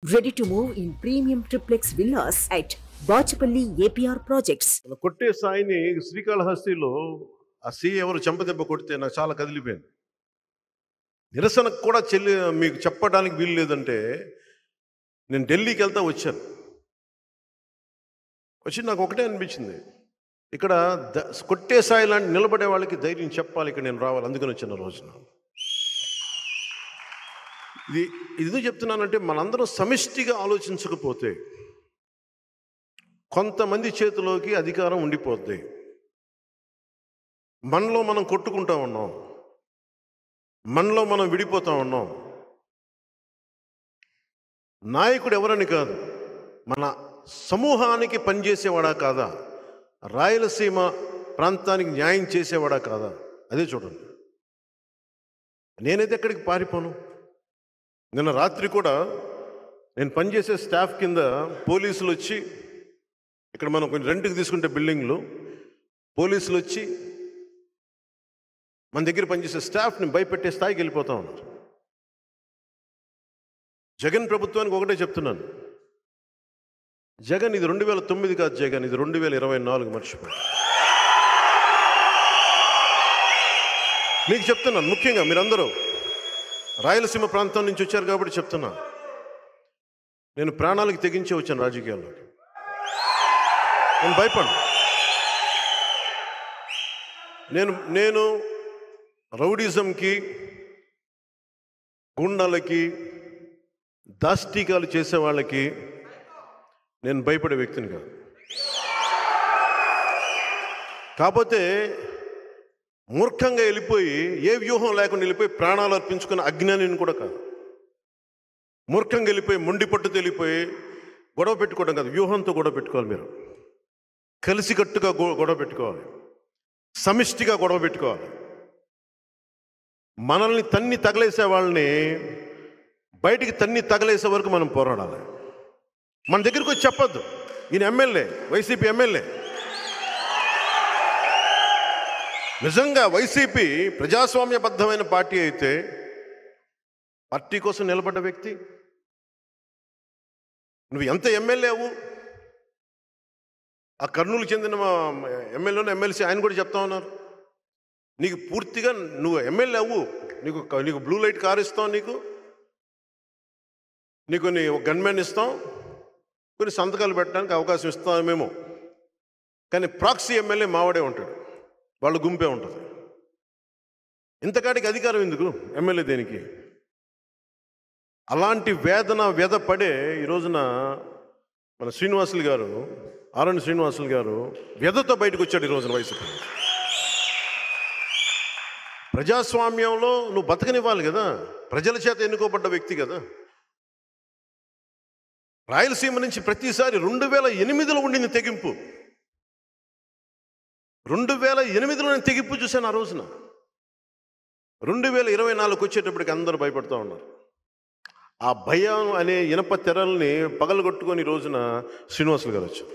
Ready to move in premium triplex villas at Bachapalli APR Projects. కొట్టే సాయిని శ్రీకాళహస్తిలో ఆ see ఎవరు చెంపదెబ్బ కొడితే నాకు చాలా కదిలిపోయింది. నిరసనకు కూడా మీకు చెప్పడానికి వీలు లేదంటే నేను ఢిల్లీకి వెళ్తా వచ్చాను. వచ్చి నాకు ఒకటే అనిపించింది, ఇక్కడ కొట్టే సాయి లాంటి నిలబడే వాళ్ళకి ధైర్యం చెప్పాలి, ఇక్కడ నేను రావాలి, అందుకని వచ్చిన రోజున. ఇది ఎందుకు చెప్తున్నానంటే మనందరం సమిష్టిగా ఆలోచించకపోతే కొంతమంది చేతిలోకి అధికారం ఉండిపోద్ది. మనలో మనం కొట్టుకుంటా ఉన్నాం, మనలో మనం విడిపోతూ ఉన్నాం. నాయకుడు ఎవరని కాదు, మన సమూహానికి పనిచేసేవాడా కాదా, రాయలసీమ ప్రాంతానికి న్యాయం చేసేవాడా కాదా, అదే చూడండి. నేనైతే ఎక్కడికి పారిపోను. నిన్న రాత్రి కూడా నేను పనిచేసే స్టాఫ్ కింద పోలీసులు వచ్చి, ఇక్కడ మనం కొంచెం రెంట్కి తీసుకుంటే బిల్డింగ్లు, పోలీసులు వచ్చి మన దగ్గర పనిచేసే స్టాఫ్ని భయపెట్టే స్థాయికి వెళ్ళిపోతా ఉన్నారు. జగన్ ప్రభుత్వానికి ఒకటే చెప్తున్నాను, జగన్ ఇది 2009 కాదు, జగన్ ఇది 2024 మర్చిపోయి. మీకు చెప్తున్నాను, ముఖ్యంగా మీరందరూ రాయలసీమ ప్రాంతం నుంచి వచ్చారు కాబట్టి చెప్తున్నా, నేను ప్రాణాలకు తెగించే వచ్చాను రాజకీయాల్లోకి. నేను భయపడ్డా. నేను రౌడీజంకి, గుండాలకి, దాష్టీకాలు చేసే వాళ్ళకి నేను భయపడే వ్యక్తిని కాదు. కాకపోతే మూర్ఖంగా వెళ్ళిపోయి, ఏ వ్యూహం లేకుండా వెళ్ళిపోయి ప్రాణాలు అర్పించుకున్న అజ్ఞానిని కూడా కాదు. మూర్ఖంగా వెళ్ళిపోయి, మొండి పట్టుతో వెళ్ళిపోయి గొడవ పెట్టుకోవడం కాదు, వ్యూహంతో గొడవ పెట్టుకోవాలి. మీరు కలిసికట్టుగా గొడవ పెట్టుకోవాలి, సమిష్టిగా గొడవ పెట్టుకోవాలి. మనల్ని తన్ని తగలేసే వాళ్ళని బయటికి తన్ని తగలేసే వరకు మనం పోరాడాలి. మన దగ్గరికి వచ్చి చెప్పొద్దు, ఈయన ఎమ్మెల్యే, వైసీపీ ఎమ్మెల్యే. నిజంగా వైసీపీ ప్రజాస్వామ్యబద్ధమైన పార్టీ అయితే, పార్టీ కోసం నిలబడ్డ వ్యక్తి, నువ్వు ఎంత ఎమ్మెల్యేవు, ఆ కర్నూలు చెందిన ఎమ్మెల్యేను ఎమ్మెల్సీ ఆయన కూడా చెప్తా ఉన్నారు, నీకు పూర్తిగా నువ్వు ఎమ్మెల్యే అవ్వు, నీకు బ్లూ లైట్ కార్ ఇస్తాం, నీకు గన్మెన్ ఇస్తాం, కొన్ని సంతకాలు పెట్టడానికి అవకాశం ఇస్తామేమో, కానీ ప్రాక్సీ ఎమ్మెల్యే మావాడే ఉంటాడు, వాళ్ళ గుంపే ఉంటుంది. ఇంతకాడికి అధికారం ఎందుకు, ఎమ్మెల్యే దేనికి? అలాంటి వ్యధ పడే ఈ రోజున మన శ్రీనివాసులు గారు, ఆరణి శ్రీనివాసులు గారు వ్యధతో బయటకు వచ్చాడు ఈ రోజున. వైసీపీ ప్రజాస్వామ్యంలో నువ్వు బతకనివ్వాలి కదా, ప్రజల చేత ఎన్నుకోబడ్డ వ్యక్తి కదా. రాయలసీమ నుంచి ప్రతిసారి 2008లో ఉండింది తెగింపు, 2008లో నేను తెగింపు చూశాను. ఆ రోజున 2024 వచ్చేటప్పటికి అందరూ భయపడుతూ ఉన్నారు. ఆ భయం అనే ఇనప తెరల్ని పగలగొట్టుకొని ఈ రోజున శ్రీనివాసులు గారు వచ్చారు.